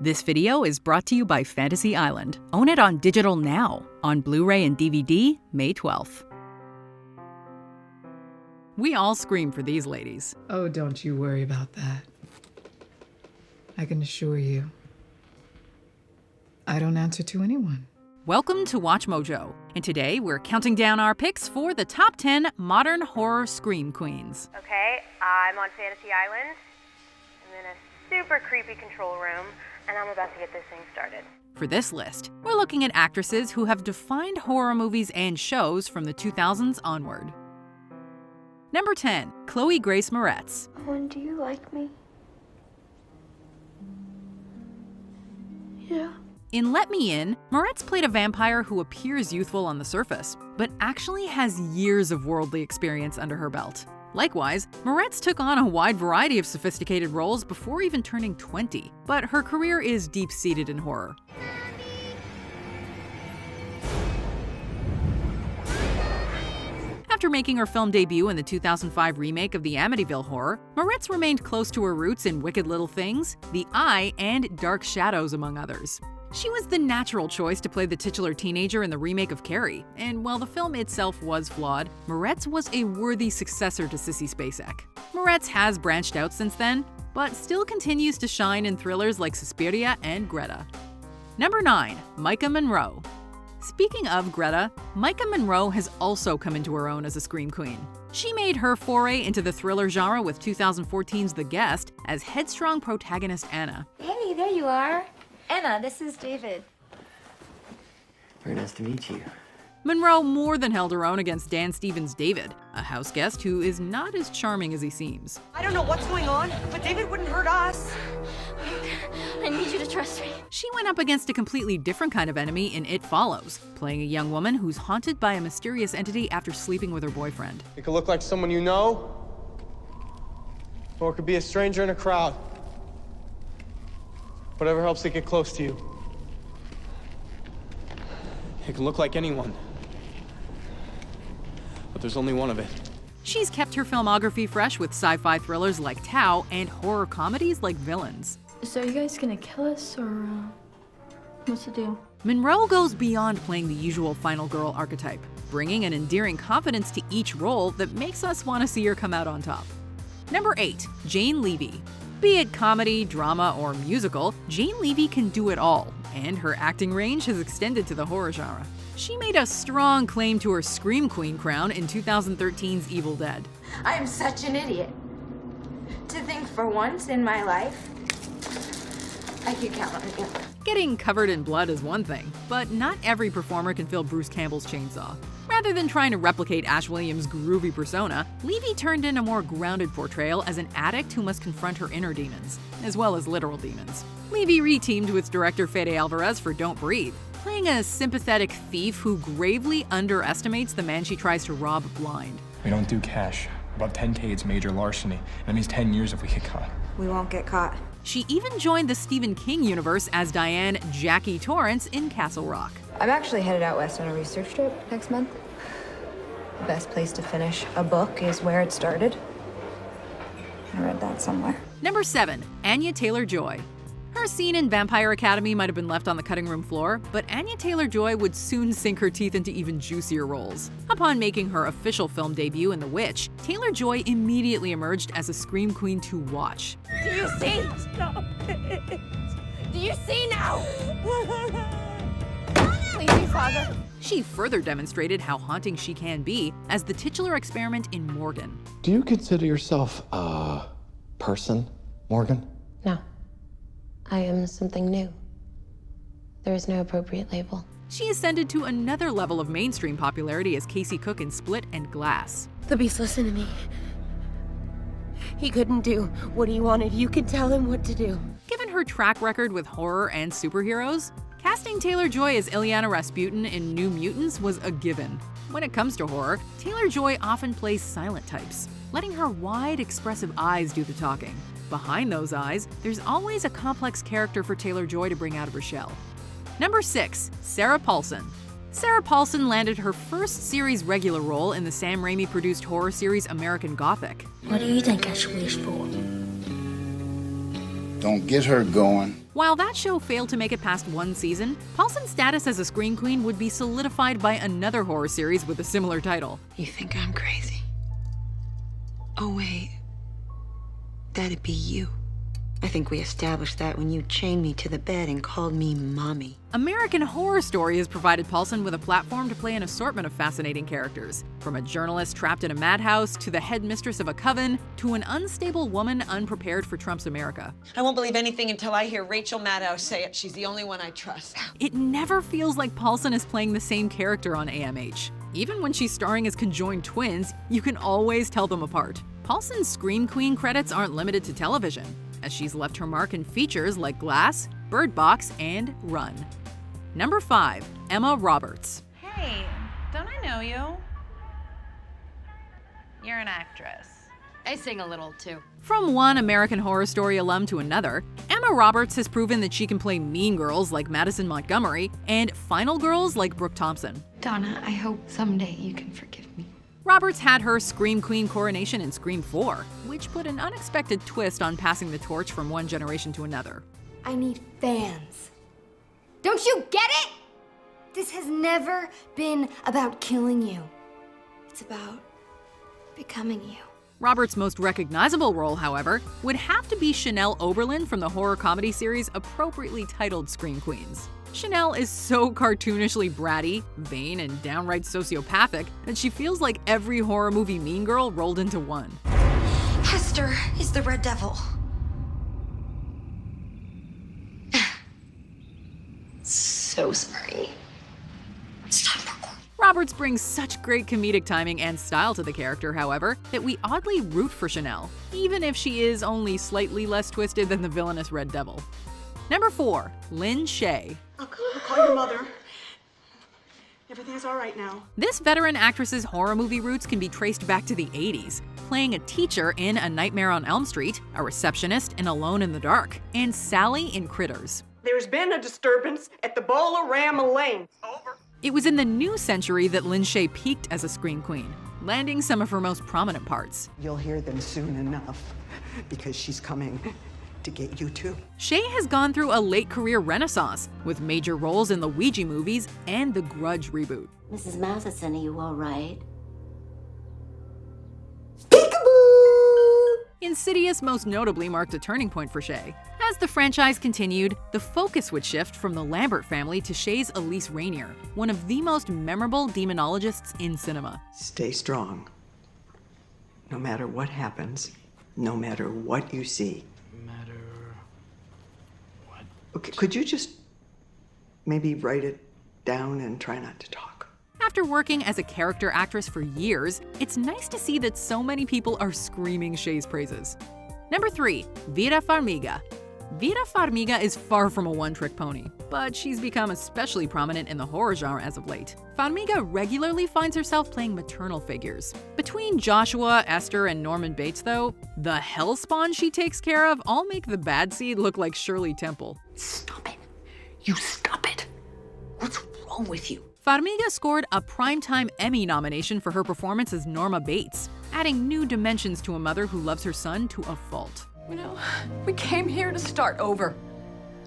This video is brought to you by Fantasy Island. Own it on digital now, on Blu-ray and DVD, May 12th. We all scream for these ladies. Oh, don't you worry about that. I can assure you, I don't answer to anyone. Welcome to Watch Mojo, and today we're counting down our picks for the top 10 modern horror scream queens. Okay, I'm on Fantasy Island. I'm in a super creepy control room, and I'm about to get this thing started. For this list, we're looking at actresses who have defined horror movies and shows from the 2000s onward. Number 10, Chloe Grace Moretz. Owen, do you like me? Yeah. In Let Me In, Moretz played a vampire who appears youthful on the surface, but actually has years of worldly experience under her belt. Likewise, Moretz took on a wide variety of sophisticated roles before even turning 20, but her career is deep-seated in horror. After making her film debut in the 2005 remake of the Amityville Horror, Moretz remained close to her roots in Wicked Little Things, The Eye, and Dark Shadows, among others. She was the natural choice to play the titular teenager in the remake of Carrie, and while the film itself was flawed, Moretz was a worthy successor to Sissy Spacek. Moretz has branched out since then, but still continues to shine in thrillers like Suspiria and Greta. Number 9, Myka Monroe. Speaking of Greta, Myka Monroe has also come into her own as a scream queen. She made her foray into the thriller genre with 2014's The Guest as headstrong protagonist Anna. Hey, there you are. Anna, this is David. Very nice to meet you. Monroe more than held her own against Dan Stevens' David, a house guest who is not as charming as he seems. I don't know what's going on, but David wouldn't hurt us. I need you to trust me. She went up against a completely different kind of enemy in It Follows, playing a young woman who's haunted by a mysterious entity after sleeping with her boyfriend. It could look like someone you know, or it could be a stranger in a crowd. Whatever helps to get close to you. It can look like anyone, but there's only one of it. She's kept her filmography fresh with sci-fi thrillers like Tau and horror comedies like Villains. So are you guys gonna kill us, or what's the deal? Monroe goes beyond playing the usual final girl archetype, bringing an endearing confidence to each role that makes us want to see her come out on top. Number 8, Jane Levy. Be it comedy, drama, or musical, Jane Levy can do it all, and her acting range has extended to the horror genre. She made a strong claim to her Scream Queen crown in 2013's Evil Dead. I am such an idiot. To think for once in my life, I could count on you. Getting covered in blood is one thing, but not every performer can fill Bruce Campbell's chainsaw. Rather than trying to replicate Ash Williams' groovy persona, Levy turned in a more grounded portrayal as an addict who must confront her inner demons, as well as literal demons. Levy reteamed with director Fede Alvarez for Don't Breathe, playing a sympathetic thief who gravely underestimates the man she tries to rob blind. We don't do cash. Above 10K, it's major larceny. That means 10 years if we get caught. We won't get caught. She even joined the Stephen King universe as Diane Jackie Torrance in Castle Rock. I'm actually headed out west on a research trip next month. The best place to finish a book is where it started. I read that somewhere. Number 7, Anya Taylor-Joy. Her scene in Vampire Academy might have been left on the cutting room floor, but Anya Taylor-Joy would soon sink her teeth into even juicier roles. Upon making her official film debut in The Witch, Taylor-Joy immediately emerged as a scream queen to watch. Do you see? Stop it. Do you see now? Please, dear Father. She further demonstrated how haunting she can be as the titular experiment in Morgan. Do you consider yourself a person, Morgan? No. I am something new. There is no appropriate label. She ascended to another level of mainstream popularity as Casey Cook in Split and Glass. The Beast, listen to me. He couldn't do what he wanted. You could tell him what to do. Given her track record with horror and superheroes, casting Taylor-Joy as Ileana Rasputin in New Mutants was a given. When it comes to horror, Taylor-Joy often plays silent types, letting her wide, expressive eyes do the talking. Behind those eyes, there's always a complex character for Taylor-Joy to bring out of her shell. Number 6, Sarah Paulson. Sarah Paulson landed her first series regular role in the Sam Raimi-produced horror series American Gothic. What do you think I should wish for? Don't get her going. While that show failed to make it past one season, Paulson's status as a scream queen would be solidified by another horror series with a similar title. You think I'm crazy? Oh, wait. That'd be you. I think we established that when you chained me to the bed and called me Mommy. American Horror Story has provided Paulson with a platform to play an assortment of fascinating characters. From a journalist trapped in a madhouse, to the headmistress of a coven, to an unstable woman unprepared for Trump's America. I won't believe anything until I hear Rachel Maddow say it. She's the only one I trust. It never feels like Paulson is playing the same character on AMH. Even when she's starring as conjoined twins, you can always tell them apart. Paulson's Scream Queen credits aren't limited to television, as she's left her mark in features like Glass, Bird Box, and Run. Number 5, Emma Roberts. Hey, don't I know you? You're an actress. I sing a little, too. From one American Horror Story alum to another, Emma Roberts has proven that she can play mean girls like Madison Montgomery and final girls like Brooke Thompson. Donna, I hope someday you can forgive me. Roberts had her Scream Queen coronation in Scream 4, which put an unexpected twist on passing the torch from one generation to another. I need fans. Don't you get it? This has never been about killing you. It's about becoming you. Roberts' most recognizable role, however, would have to be Chanel Oberlin from the horror comedy series appropriately titled Scream Queens. Chanel is so cartoonishly bratty, vain, and downright sociopathic that she feels like every horror movie mean girl rolled into one. Hester is the Red Devil. So sorry. It's time for court. Roberts brings such great comedic timing and style to the character, however, that we oddly root for Chanel, even if she is only slightly less twisted than the villainous Red Devil. Number 4, Lin Shaye. I'll call your mother. Everything's all right now. This veteran actress's horror movie roots can be traced back to the 80s, playing a teacher in A Nightmare on Elm Street, a receptionist in Alone in the Dark, and Sally in Critters. There's been a disturbance at the Bowl-O-Rama Lane. Over. It was in the new century that Lin Shaye peaked as a scream queen, landing some of her most prominent parts. You'll hear them soon enough, because she's coming to get you too. Shaye has gone through a late career renaissance, with major roles in the Ouija movies and the Grudge reboot. Mrs. Matheson, are you all right? Insidious most notably marked a turning point for Shaye. As the franchise continued, the focus would shift from the Lambert family to Shaye's Elise Rainier, one of the most memorable demonologists in cinema. Stay strong. No matter what happens, no matter what you see. Okay, could you just maybe write it down and try not to talk? After working as a character actress for years, it's nice to see that so many people are screaming Shaye's praises. Number 3, Vita Farmiga. Vita Farmiga is far from a one-trick pony, but she's become especially prominent in the horror genre as of late. Farmiga regularly finds herself playing maternal figures. Between Joshua, Esther, and Norman Bates, though, the hellspawn she takes care of all make the bad seed look like Shirley Temple. Stop it. You stop it. What's wrong with you? Farmiga scored a Primetime Emmy nomination for her performance as Norma Bates, adding new dimensions to a mother who loves her son to a fault. You know, we came here to start over.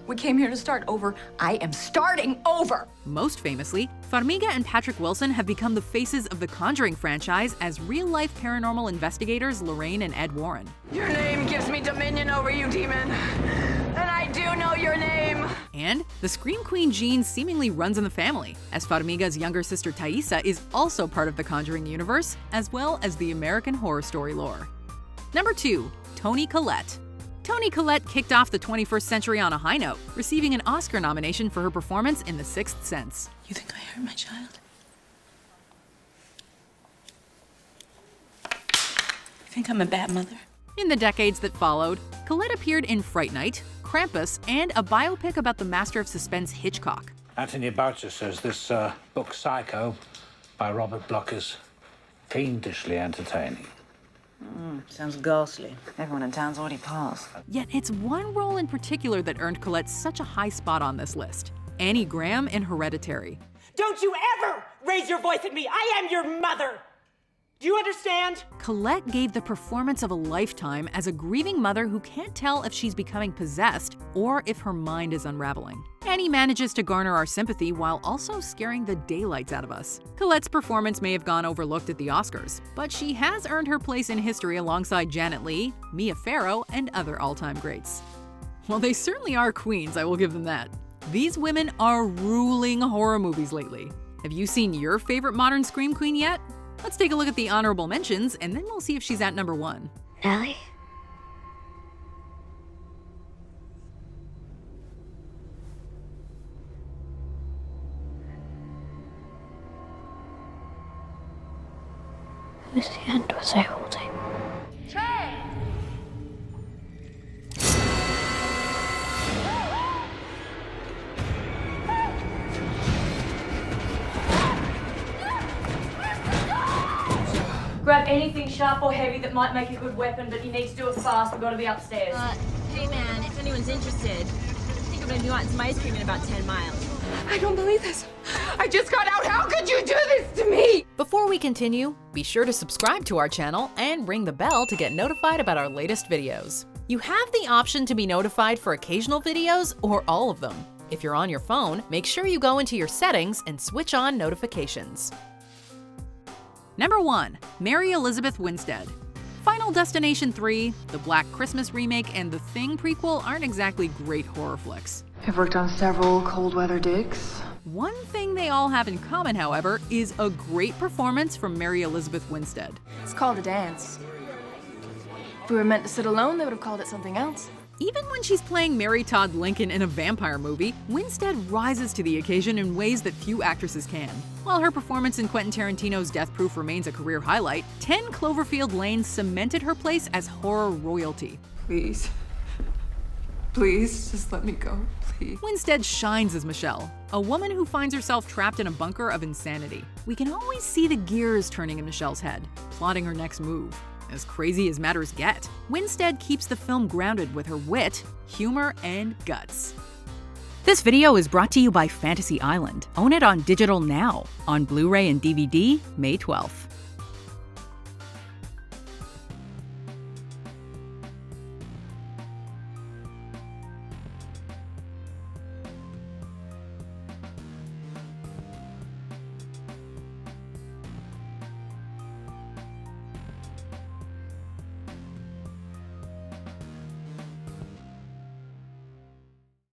We came here to start over. I am starting over. Most famously, Farmiga and Patrick Wilson have become the faces of the Conjuring franchise as real-life paranormal investigators Lorraine and Ed Warren. Your name gives me dominion over you, demon. And I do know your name. And the Scream Queen gene seemingly runs in the family, as Farmiga's younger sister Thaisa is also part of the Conjuring universe, as well as the American Horror Story lore. Number 2, Toni Collette. Toni Collette kicked off the 21st century on a high note, receiving an Oscar nomination for her performance in The Sixth Sense. You think I hurt my child? You think I'm a bad mother? In the decades that followed, Collette appeared in Fright Night, Krampus, and a biopic about the master of suspense Hitchcock. Anthony Boucher says this book Psycho by Robert Bloch is fiendishly entertaining. Sounds ghastly. Everyone in town's already passed. Yet it's one role in particular that earned Collette such a high spot on this list: Annie Graham in Hereditary. Don't you ever raise your voice at me! I am your mother! Do you understand? Collette gave the performance of a lifetime as a grieving mother who can't tell if she's becoming possessed or if her mind is unraveling. Annie manages to garner our sympathy while also scaring the daylights out of us. Colette's performance may have gone overlooked at the Oscars, but she has earned her place in history alongside Janet Leigh, Mia Farrow, and other all-time greats. Well, they certainly are queens, I will give them that. These women are ruling horror movies lately. Have you seen your favorite modern scream queen yet? Let's take a look at the honorable mentions, and then we'll see if she's at number 1. Ellie? Whose hand was I holding? Trey! Grab anything sharp or heavy that might make a good weapon, but you need to do it fast. We've got to be upstairs. Hey man, if anyone's interested, I think I'm gonna be wanting some ice cream in about 10 miles. I don't believe this. I just got out. How could you do this to me? Before we continue, be sure to subscribe to our channel and ring the bell to get notified about our latest videos. You have the option to be notified for occasional videos or all of them. If you're on your phone, make sure you go into your settings and switch on notifications. Number 1. Mary Elizabeth Winstead. Final Destination 3, the Black Christmas remake, and The Thing prequel aren't exactly great horror flicks. I've worked on several cold weather digs. One thing they all have in common, however, is a great performance from Mary Elizabeth Winstead. It's called a dance. If we were meant to sit alone, they would have called it something else. Even when she's playing Mary Todd Lincoln in a vampire movie, Winstead rises to the occasion in ways that few actresses can. While her performance in Quentin Tarantino's Death Proof remains a career highlight, 10 Cloverfield Lane cemented her place as horror royalty. Please. Please, just let me go, please. Winstead shines as Michelle, a woman who finds herself trapped in a bunker of insanity. We can always see the gears turning in Michelle's head, plotting her next move. As crazy as matters get, Winstead keeps the film grounded with her wit, humor, and guts. This video is brought to you by Fantasy Island. Own it on digital now, on Blu-ray and DVD, May 12th.